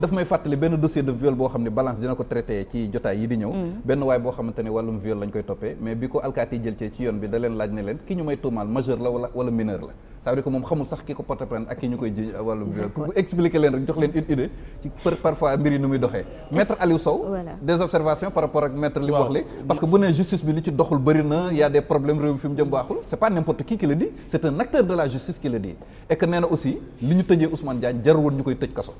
daf may fàttali benn dossier de viol boo xam ne balance dina ko traité ci jotaay yi di ñëw benn waay boo xamante ne wàllum viol lañ koy toppee mais bi ko alkaati yi jël ci yoon bi da leen laaj ne leen ki ñu may tuumaal majeur la wala mineur la ça veut dire que moom xamul sax ki ko porte plainte ak ki ñu koy ji wàllum viol pour expliquer leen rek jox leen une idée ci parfois mbir yi nu muy doxee maître Aliou Sow des observations par rapport ak maître li mu wax li parce que bu ne justice bi li ci doxul bëri na y a des problèmes réew mi fi mu jëm baaxul c'est pas n'importe qui le dit c'est un acteur de la justice qui le dit et que nee na aussi li ñu tëjee Ousmane Diagne jar woon ñu koy tëj kaso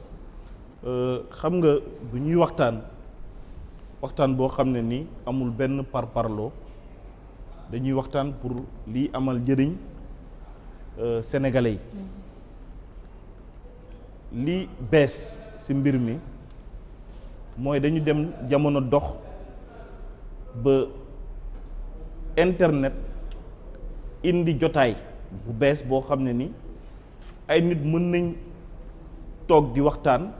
xam nga bu ñuy waxtaan boo xam ne ni amul benn parparloo dañuy waxtaan pour lii amal njëriñ sénégalais yi li bees ci mbir mi mooy dañu dem jamono dox ba internet indi jotaay bu bees boo xam ne ni ay nit mën nañ toog di waxtaan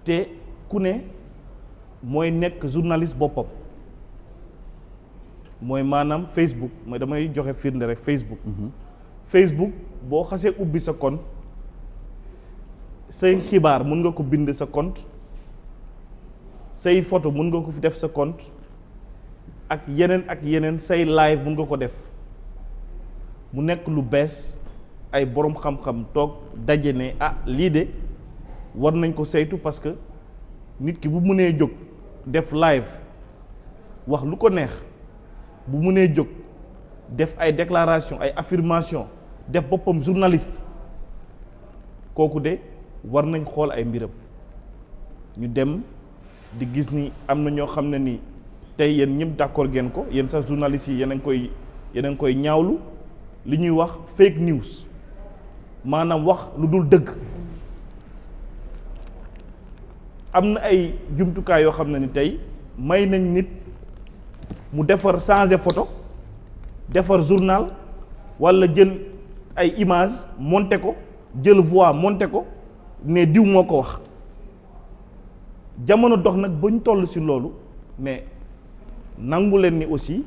te ku ne mooy nekk journaliste boppam mooy maanaam Facebook mooy damay joxe firnde rek Facebook boo xasee ubbi sa compte say xibaar mun nga ko bind sa compte say photo mun nga ko fi def sa compte ak yeneen say live mun nga ko def mu nekk lu bees ay boroom xam-xam toog daje ne lii de war nañ ko saytu parce que nit ki bu mënee jóg def live wax lu ko neex bu mënee jóg def ay déclaration ay affirmation def boppam journaliste kooku de war nañ xool ay mbiram ñu dem di gis ni am na ñoo xam ne ni tey yéen ñëpp d'accord ngeen ko yéen sax journalistes yi yéen a ngi koy ñaawlu li ñuy wax fake news maanaam wax lu dul dëgg am na ay jumtukaay yoo xam ne ni tey may nañ nit mu defar changer photo defar journal walla jël ay image monter ko jël voix monter ko ne diw moo ko wax jamono dox nag ba ñu toll ci loolu mais nangu leen ni aussi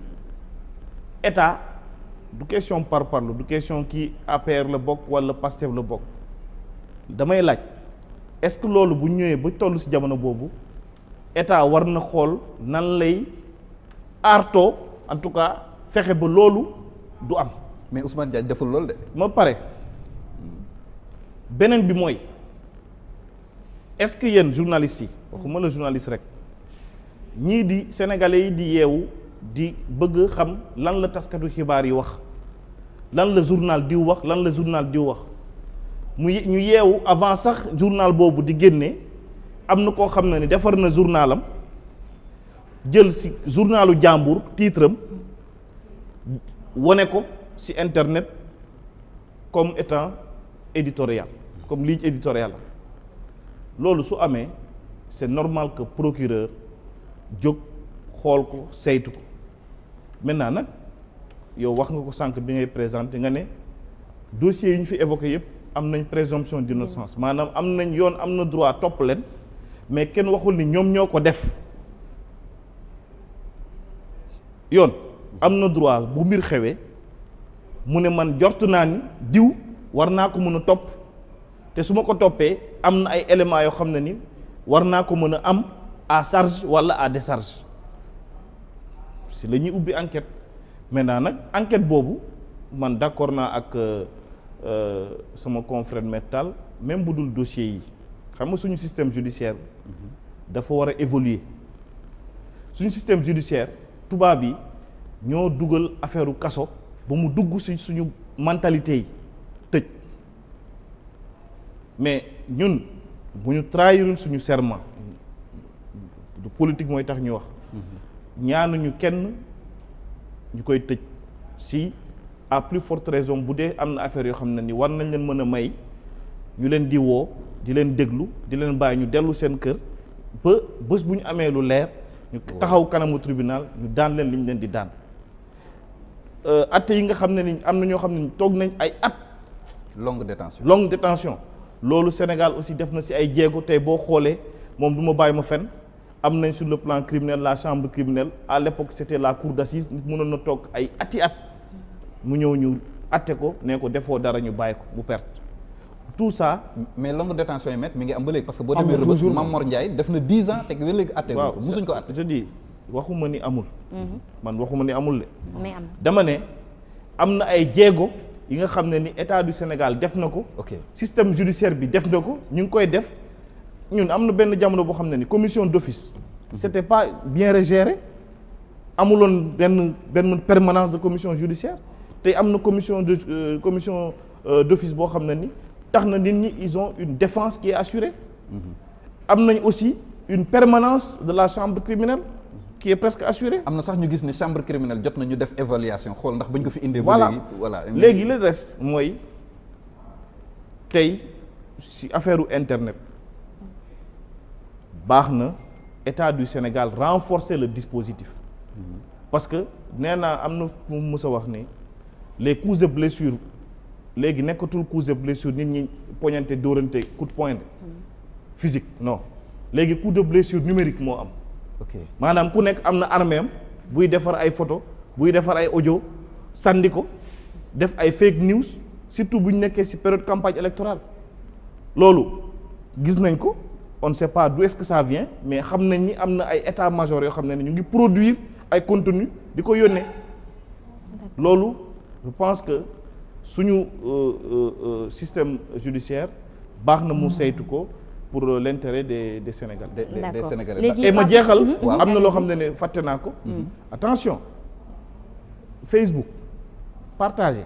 état du question par parlo du question kii APR la bokk walla Pastef la bokk damay laaj est-ce que loolu bu ñëwee ba toll ci jamono boobu état war na xool nan lay aartoo en tout cas fexe ba loolu du am. mais Ousmane Diagne deful loolu de. ma pare beneen bi mooy est-ce que yéen journalistes yi waxuma la journaliste rek ñii di sénégalais yi di yeewu di bëgg xam lan la taskatu xibaar yi wax lan la journal diw wax lan la journal diw wax ñu yeewu avant sax journal boobu di génne am na koo xam ne ni defar na journalam jël ci journalu jàmbur titre am wane ko ci internet comme étant éditorial comme ligne éditoriale loolu su amee c'est normal que procureur jóg xool ko saytu ko maintenant nag yow wax nga ko sànq bi ngay présenter nga ne dossiers yi ñu fi évoqué yëpp am nañ présomption d'innocence maanaam am nañ yoon am na droit topp leen mais kenn waxul ni ñoom ñoo ko def yoon am na droit bu mbir xewee mu ne man jort naa ni diw war naa ko mën a topp te su ma ko toppee am na ay éléments yoo xam ne ni war naa ko mën a am à charge walla à décharge si la ñuy ubbi enquête maintenant nag enquête boobu man d'accord naa ak sama confrère Mettal même bu dul dossier yi xam nga suñu système judiciaire dafa war a évoluer suñu système judiciaire tubaab yi ñoo dugal affaire kaso ba mu dugg ci suñu mentalité yi tëj mais ñun bu ñu trahirul suñu serment du politique mooy tax ñu wax ñaanuñu kenn ñu koy tëj si à plus forte raison bu dee am na affaire yoo xam ne ni war nañ leen mën a may ñu leen di woo di leen déglu di leen bàyyi ñu dellu seen kër ba bés bu ñu amee lu leer ñu taxaw kanamu tribunal ñu daan leen li ñu leen di daan atte yi nga xam ne ni am na ñoo xam ne toog nañ ay at longue détention loolu Sénégal aussi def na ci ay jéego tey boo xoolee moom du ma bàyyi ma fen am nañ sur le plan criminel la chambre criminelle à l'époque c'était la cour d'assises nit mënoon na toog ay ati at mu ñëw ñu atte ko ne ko defoo dara ñu bàyyi ko mu perte tout ça. mais longue détention yi met mi ngi am ba léegi parce que boo demee Rebeuss Mamor Ndiaye def na 10 ans te ba léegi atte ko musuñ ko atte. je dis waxuma ni amul. man waxuma ni amul de. mais am dama ne am na ay jéego yi nga xam ne ni état du Sénégal def na ko. ok système judiciaire bi def na ko ñu ngi koy def ñun am na benn jamono boo xam ne ni commission d'office. c'était pas bien géré amuloon benn permanence de commission judiciaire te am na commission d'office boo xam ne ni tax na nit ñi ils ont une défense qui est assurée. am nañ aussi une permanence de la chambre criminelle qui est presque assurée. am na sax ñu gis ne chambre criminelle jot na ñu def évaluation xool ndax bañ ko fi indee. voilà voilà léegi le reste mooy tey ci affaire internet baax na état du Sénégal renforcer le dispositif. parce que nee naa am na fu mu mës a wax ni les coups et blessures léegi nekkatul coups et blessures nit ñi poñante dóorante coup de poing physique non léegi coup de blessure numérique moo am. ok maanaam ku nekk am na armée am buy defar ay photo buy defar ay audio sandi ko def ay fake news surtout bu ñu nekkee ci période campagne électorale loolu gis nañ ko on ne sait pas d'où est-ce que ça vient mais xam nañ ni am na ay état-major yoo xam ne ñu ngi produire ay contenu di ko yónnee loolu je pense que suñu système judiciaire baax na mu saytu ko pour l'intérêt des Sénégalais. des Sénégalais. et ma jeexal am na loo xam ne fàtte naa ko. attention Facebook partagé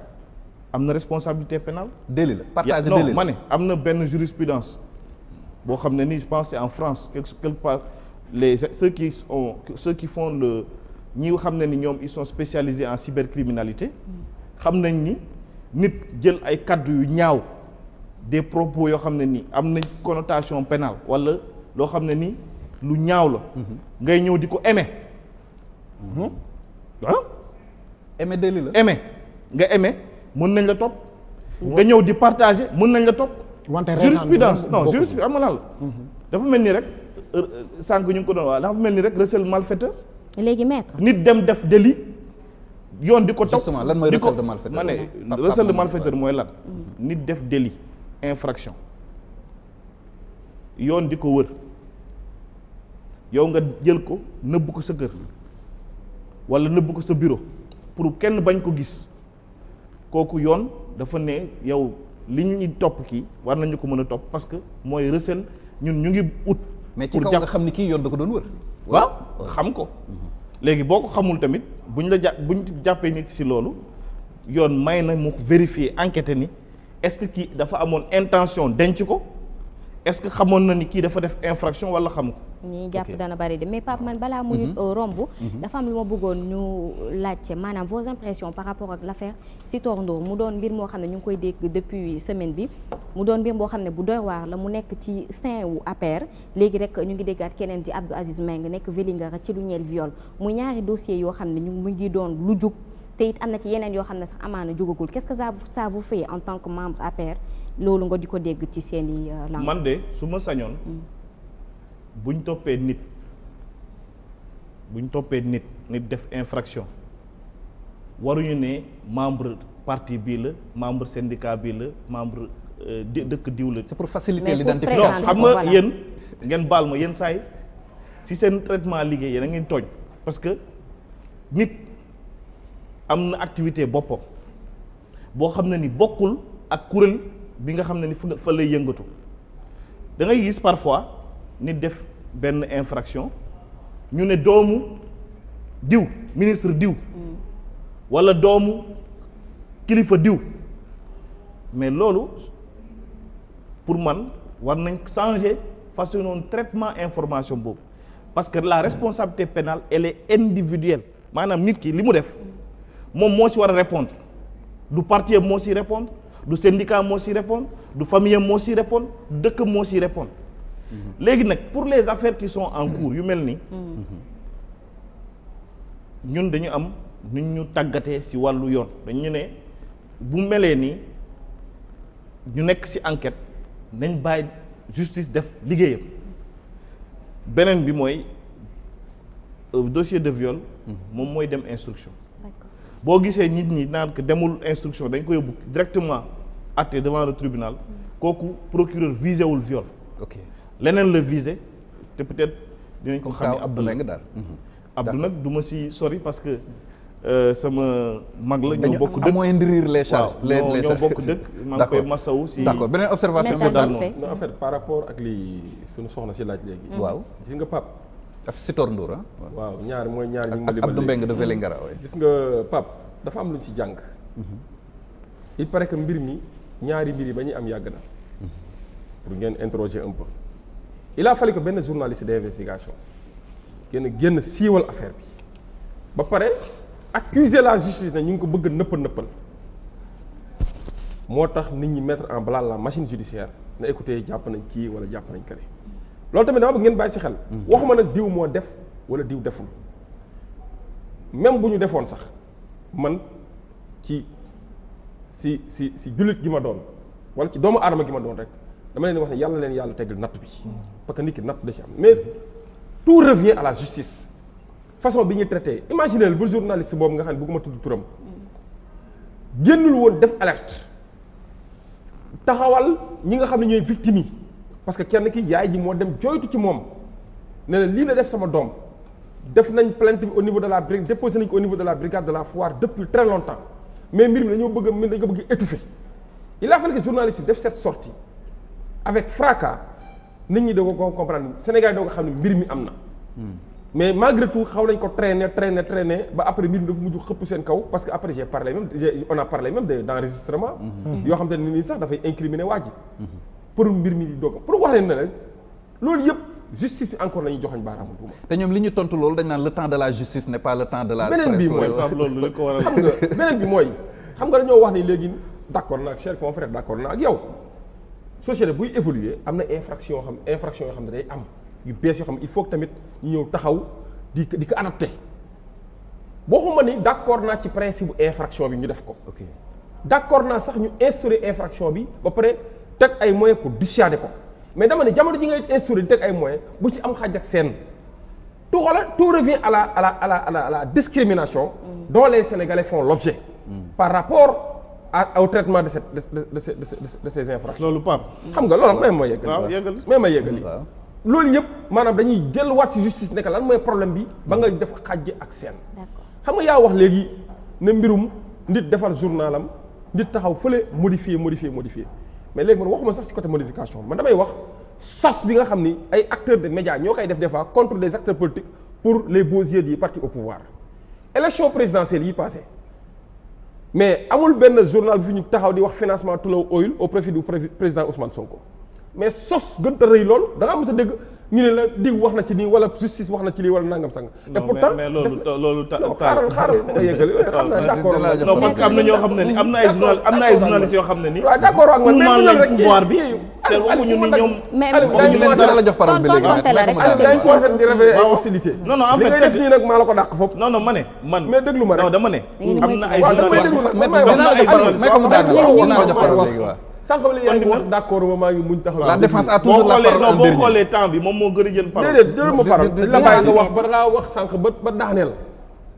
am na responsabilité pénale. délit la partagé délit la non ma ne am na benn jurisprudence boo xam ne ni je pense c'est en France quelque part ceux qui font le ñi xam ne ni ñoom ils sont spécialisés en cybercriminalité xam nañ ni nit jël ay kaddu yu ñaaw des propos yoo xam ne ni am nañ connotation pénale wala loo xam ne ni lu ñaaw la. ngay ñëw di ko aimer. aimer délit la aimer nga aimer mën nañ la topp. nga ñëw di partager mën nañ la topp. wante jurisprudence non jurisprudence am na la. dafa mel ni rek sànq ñu ngi ko doon wax dafa mel ni rek recel malfaiteur. léegi maître. nit dem def délit yoon di ko topp. justement lan mooy recel de malfaiteur ma ne recel de malfaiteur mooy lan. nit def délit infraction yoon di ko wër yow nga jël ko nëbb ko sa kër wala nëbb ko sa bureau pour kenn bañ ko gis kooku yoon dafa ne yow li ñuy topp kii war nañu ko mën a topp parce que mooy recel ñun ñu ngi ut. mais ci kaw nga xam ni kii yoon da ko doon wër. waaw xam ko. léegi boo ko xamul tamit buñ jàppee nit ci loolu yoon may na mu vérifier enquêter ni est-ce que kii dafa amoon intention denc ko est-ce que xamoon na ni kii dafa def infraction wala xam ko. ñi jàpp dana bari de mais Pape man balaa muy romb. dafa am lu ma bëggoon ñu laajte maanaam vos impressions par rapport ak l'affaire Sitor Ndour mu doon mbir moo xam ne ñu ngi koy dégg depuis semaine bi mu doon mbir boo xam ne bu doy waar la mu nekk ci sein wu APR léegi rek ñu ngi déggaat keneen di Abdou Aziz Mbengue nekk Vélingara ci lu ñeel viol muy ñaari dossiers yoo xam ne ñu mu ngi doon lu jug te it am na ci yeneen yoo xam ne sax amaana jugagul qu'est-ce que ça vous fait en tant que membre APR loolu nga di ko dégg ci seeni langue. man de su ma sañoon. buñ toppee nit def infraction waruñu ne membre parti bii la membre syndicat bii la membre dëkk diw la. c'est pour faciliter mais l'identification. non xam nga yéen ngeen baal ma yéen saay si seen traitement liggéey yéen a ngeen tooñ parce que nit am na activité boppam boo xam ne ni bokkul ak kuréel bi nga xam ne ni fa lay yëngatu da ngay gis parfois nit def benn infraction ñu ne doomu diw ministre diw walla doomu kilifa diw mais loolu pour man war nañ changer façon traitement information boobu parce que la responsabilité pénale elle est individuelle maanaam nit ki li mu def moom moo ci war a répondre du parti moo ci répondre du syndicat moo ci répondre du famille moo ci répondre du dëkk moo ci répondre léegi nag pour les affaires qui sont en cours yu mel ni ñun dañu am nu ñu tàggatee ci wàllu yoon dañu ne bu melee ni ñu nekk ci enquête nañ bàyyi justice def liggéeyam beneen bi mooy dossier de viol moom mooy dem instruction boo gisee nit ñi naan que demul instruction dañ ko yóbbu directement àtte devant le tribunal kooku procureur visé wul viol. ok leneen la visé te peut-être dinañ ko xam ne Abdou Mbengue daal. Abdou nag du ma si sori parce que sama mag la ñoo bokk dëkk amoindrir les charges. waaw ñoo bokk dëkk maa ngi koy masawu si d'accord beneen observation bi daal noonu. non en fait par rapport ak lii suñu soxna si laaj léegi. waaw gis nga Pape. ak Sitor Ndour ah. waaw ñaar mooy ñaar ñu ngi ma ak limal Abdou Mbengue de Vélingara waaye. gis nga Pape dafa am lu ñu ci jàng. il paraît que mbir mi ñaari mbir yi ba ñuy am yàgg na. pour ngeen interroger un peu. il a fallu que benn journaliste d'investigation génn siiwal affaire bi ba pare accuser la justice ne ñu ngi ko bëgg a nëppal moo tax nit ñi mettre en branle la machine judiciaire na écoutez jàpp nañ kii wala jàpp nañ kële loolu tamit dama bëgg ngeen bàyyi ci xel. waxuma nag diw moo def wala diw deful même bu ñu defoon sax man si jullit gi ma doon wala ci doomu aadama gi ma doon rek dama leen wax ne yàlla leen yàlla teggal natt bi parce que nit ki natt da ci am mais tout revient à la justice façon bi ñuy traité imaginez bu journaliste boobu nga xam ne bëgguma tudd turam génnul woon def alerte taxawal ñi nga xam ne ñooy victimes yi parce que kenn ki yaay ji moo dem jooytu ci moom ne la lii la def sama doom def nañ plainte bi au niveau de la brigade déposé nañ ko au niveau de la brigade de la Foire depuis très longtemps mais mbir mi dañoo bëgg étouffer il a fallu que journaliste bi def cette sortie avec fracas nit ñi doo ko comprendre Sénégal doo ko xam ne mbir mi am na mais malgré tout xaw nañ ko traîner ba après mbir mi dafa mujj xëpp seen kaw parce que après on a parlé même d'enregistrement yoo xam te ne nii sax dafay incriminer waa ji pour mbir mi di doog pour wax leen ne la loolu yëpp justice bi encore nañu joxoñ baaraamu tuuma te ñoom li ñu tontu loolu dañ naan le temps de la justice n'est pas le temps de la presse. beneen bi mooy loolu la ko waral xam nga beneen bi mooy xam nga dañoo wax ni léegi d'accord naa ak cher confrère d'accord naa ak yow société buy évoluer am na infraction yoo xam ne day am yu bees yoo xam ne il faut que tamit ñu ñëw taxaw di ko adapté boo xuma ni d'accord naa ci principe bu infraction bi ñu def ko ok d'accord naa sax ñu instaurer infraction bi ba pare teg ay moyens pour dissuader ko mais dama ne jamono ji ngay instaurer di teg ay moyens bu ci am xàjj ak seen tout revient à la discrimination dont les Sénégalais font l'objet par rapport au traitement de ces infractions. loolu Pape. xam nga loolu même ma yeggali. waaw yeggali même ma yeggali. loolu yëpp maanaam dañuy delluwaat ci justice nekk lan mooy problème bi ba nga def xàjj ak seen. xam nga yaa wax léegi ne mbirum nit defar journalam nit taxaw fële modifier mais léegi man waxuma sax ci côté modification man damay wax sos bi nga xam ni ay acteurs de médias ñoo koy def des fois contre des acteurs politiques pour les beaux yeux du parti au pouvoir. élection présidentielle yi passé mais amul benn journal bi fi ñu taxaw di wax financement Tullow Oil au profit du président Ousmane Sonko mais sos gën a rëy loolu da nga mës a dégg ñu ne la diw wax na ci nii wala justice wax na ci lii wala nangam sang. et pourtant mais loolu xaaral ma yeggali xam naa d'accord non parce que am na ñoo xam ne ni am na ay journalistes yoo xam ne ni. waaw d'accord ak man mais rek pouvoir bi te waxuñu ni ñoom. ñu leen dara la jox parole bi léegi hostilité. non en fait li ngay def nii nag maa la ko dàq foofu. non ma ne man. mais déglu ma rek non dama ne. am na ay journalistes sànq li yaa ngi wax d'accord ma maa ngi muñ taxaw. la défense a toujours la parole boo xoolee temps bi moom moo gën a jël parole. déedéet jël ma parole la bàyyi nga wax ba ngaa wax sànq ba daaneel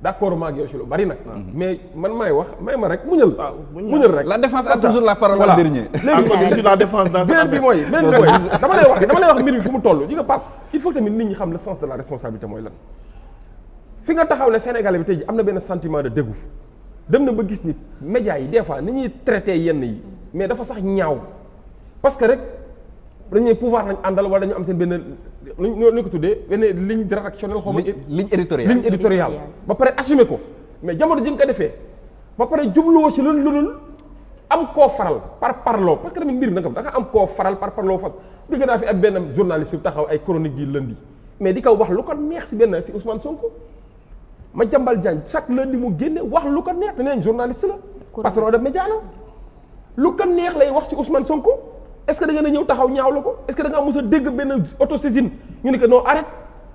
d'accord ma ak yow ci lu bari nag. mais man maay wax may ma rek muñal. muñal rek la défense a toujours la parole en dernier. léegi sur la défense dans beneen bi mooy dama lay wax mbir mi fi mu toll ji nga Pape il faut tamit nit ñi xam le sens de la responsabilité mooy lan fi nga taxaw ne Sénégalais bi tey ji am na benn sentiment de dégoût dem na ba gis ni médias yi des fois ni ñuy traité yenn yi mais dafa sax ñaaw parce que rek dañuy pouvoir nañ àndal wala dañu am seen benn ñu ko tuddee benn ligne rédactionnelle xaw ma ligne éditoriale ba pare assumer ko mais jamono ji nga ko defee ba pare jubluwoo ci lu dul am koo faral par parloo parce que tamit mbir nag da nga am koo faral par parloo fa dégg naa fi ak benn journaliste yu taxaw ay chronique bi lundi mais di ko wax lu ko neex si benn si Ousmane Sonko Madiambal Diagne chaque lundi mu génne wax lu ko neex te neen journaliste la patron de média la lu ko neex lay wax ci Ousmane Sonko est-ce que da ngeen a ñëw taxaw ñaawlu ko est-ce que da nga mos a dégg benn autosaisine ñu ne que non arrête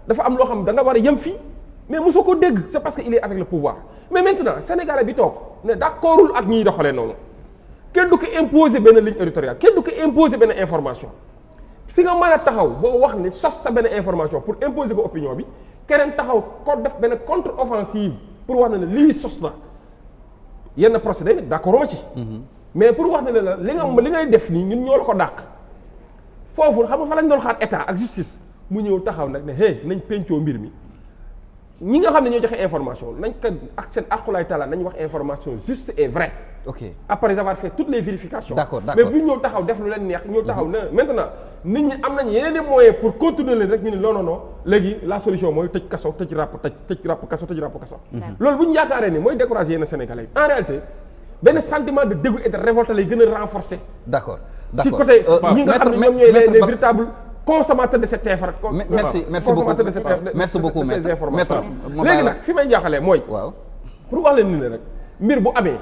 dafa am loo xam da nga war a yem fii mais mosoo ko dégg c'est parce que il est avec le pouvoir mais maintenant Sénégalais bi toog ne d'accordul ak ñiy doxalee noonu kenn du ko imposer benn ligne éditoriale kenn du ko imposer benn information fi nga mën a taxaw boo wax ne sos sa benn information pour imposer ko opinion bi keneen taxaw ko def benn contre-offensive pour wax ne lii sos na yenn procédé nag d'accord ma ci mais pour wax ne la li ngay def nii ñun ñoo la ko dàq foofu xam nga fa lañ doon xaar état ak justice mu ñëw taxaw nag ne hey nañ pencoo mbir mi ñi nga xam ne ñoo joxe information nañ ko ak seen aqulaay taala nañ wax information juste et vrai. ok après avoir fait toutes les vérifications. d'accord mais bu ñu ñëw taxaw def lu leen neex ñëw taxaw ne maintenant nit ñi am nañ yeneen i moyens pour contourner leen rek ñu ne non léegi la solution mooy tëj kaso tëj ràpp kaso. loolu bu ñu yaakaaree ni mooy décourager yenn Sénégalais en réalité benn sentiment de dégoût et de révolte lay gën a renforcer. d'accord si côté ñi nga xam ne ñoom ñooy les véritables consommateurs de cette information. merci beaucoup de ces informations. léegi nag fi may jaaxalee mooy. waaw pour wax leen ni ne rek mbir bu amee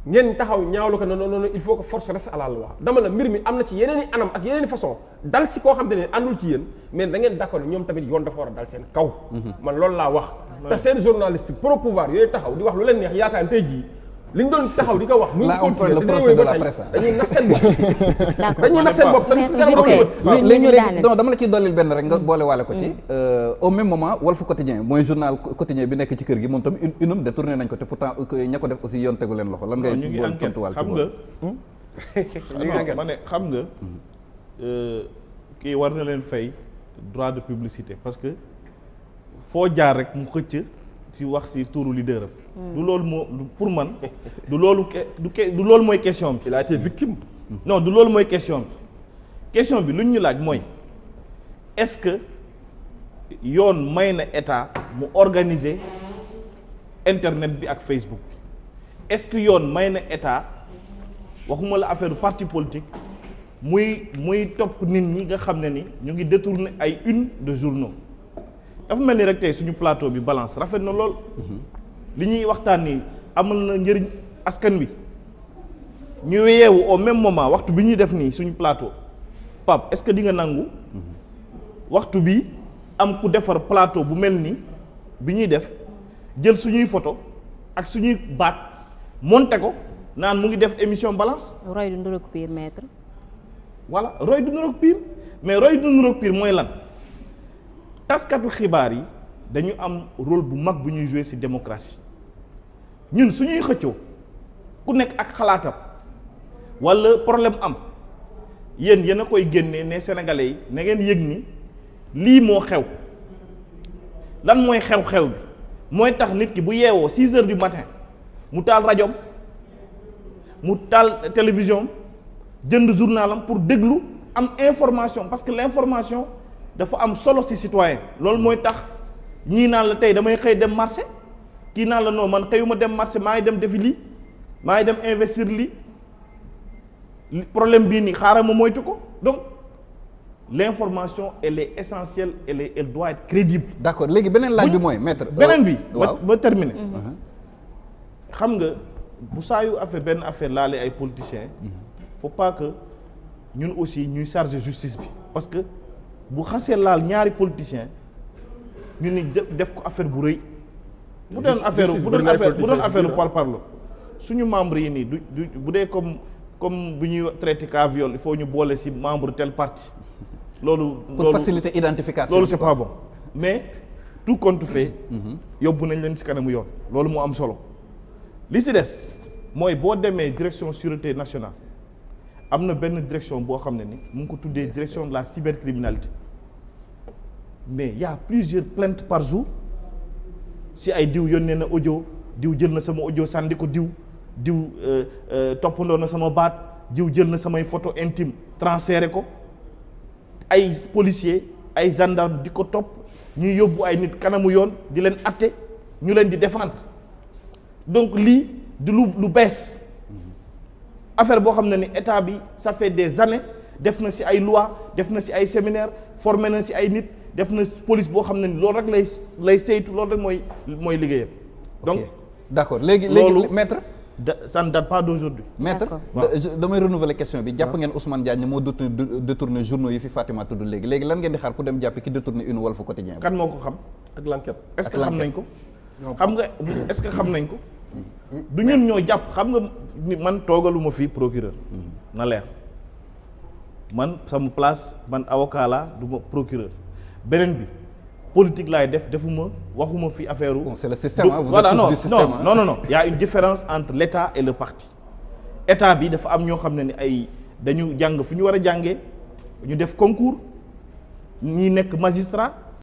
ngeen taxaw ñaawlu ko non il faut que force reste à la loi dama la mbir mi am na ci yeneen i anam ak yeneen i façon dal ci koo xam te ne àndul ci yéen mais da ngeen d'accord ñoom tamit yoon dafa war a dal seen kaw. man loolu laa wax. te seen journaliste pro pouvoir yooyu taxaw di wax lu leen neex yaakaar tey jii. li ñu doon taxaw di ko wax. mu ngi continué le procès de la presse dañuy nax seen bopp. d'accord dañuy nax seen bopp waaw léegi non dama la ciy dollil benn rek nga boole waale ko ci. au même moment Walf Quotidien mooy journal quotidien bi nekk ci kër gi moom tam unum détourné nañ ko te pourtant ña ko def aussi yoon tegu leen loxo lan ngay. ñu ngi enquête xam nga kii war na leen fay droit de publicité parce que foo jaar rek mu xëcc ci wax ci turu leader am. du loolu moo pour man du loolu mooy question bi. il a été victime. non du loolu mooy question bi lu ñu laaj mooy est-ce que yoon may na état mu organiser internet bi ak Facebook bi est-ce que yoon may na état waxuma la affaire parti politique muy topp nit ñi nga xam ne ni ñu ngi détourner ay une de journaux dafa mel ni rek tey suñu plateau bi balance rafet na lool. li ñuy waxtaan ni amal na njëriñ askan wi ñu yeewu au même moment waxtu bi ñuy def nii suñu plateau Pape est-ce que di nga nangu waxtu bi am ku defar plateau bu mel ni bi ñuy def jël suñuy photo ak suñuy baat monté ko naan mu ngi def émission balance. roy du nduroog pire maître. voilà roy du nduroog pire mais roy du nduroog pire mooy lan taskatu xibaar yi. dañu am rôle bu mag bu ñuy jouer ci démocratie ñun suñuy xëccoo ku nekk ak xalaatam walla problème am yéen a koy génnee ne sénégalais yi na ngeen yëg ni lii moo xew lan mooy xew-xew bi mooy tax nit ki bu yeewoo 6 heures du matin mu taal rajoom mu taal télévision jënd journalam pour déglu am information parce que l'information dafa am solo ci citoyen loolu mooy tax ñii naan la tey damay xëy dem marché kii naan la non man xëyuma dem marché maa ngi dem defi lii maa ngi dem investir lii problème bii nii xaaral ma moytu ko donc l'information elle est essentielle elle doit être crédible. d'accord léegi beneen laaj bi mooy maître. beneen bi ba terminer. xam nga bu saa yu benn affaire laalee ay politiciens. faut pas que ñun aussi ñuy charger justice bi parce que bu xasee laal ñaari politiciens. ñu ni def ko affaire bu rëy. bu doon affaire par parlo suñu membres yi nii du bu dee comme bu ñuy traité cas viol il faut ñu boole ci membre tel parti. loolu pour faciliter identification. loolu c'est pas bon mais tout compte fait. yóbbu nañ leen ci kanamu yoon. loolu moo am solo li ci des mooy boo demee direction sûreté nationale am na benn direction boo xam ne ni mu ngi ko tuddee direction de la cybercriminalité. mais il y a plusieurs plaintes par jour si ay diw yónnee na audio diw jël na sama audio sànni ko diw toppandoo na sama baat diw jël na samay photo intime transféré ko ay policiers ay gendarme di ko topp ñuy yóbbu ay nit kanamu yoon di leen atte ñu leen di défendre donc lii du lu bees affaire boo xam ne ni état bi ça fait des années def na ci ay loi def na ci ay séminaire formé na ci ay nit def na police boo xam ne ni loolu rek lay saytu loolu rek mooy liggéeyam. donc d'accord léegi maître. ça ne date pas d'aujourd'hui. maître damay renouveler question bi jàpp ngeen Ousmane Diagne moo détourné journaux yi fi Fatima tudd léegi lan ngeen di xaar ku dem jàpp ki détourné une Walf Quotidien. kan moo ko xam. ak l'enquête. est-ce que xam nañ ko. xam nga est-ce que xam nañ ko. du ñun ñoo jàpp xam nga man toogaluma fii procureur. na leer man sama place man avocat laa du ma procureur. beneen bi politique laay defuma waxuma fi affaire. bon c'est le système. voilà non il y a une différence entre l'État et le parti. état bi dafa am ñoo xam ne ni ay dañu jàng fu ñu war a jàngee ñu def concours ñi nekk magistrat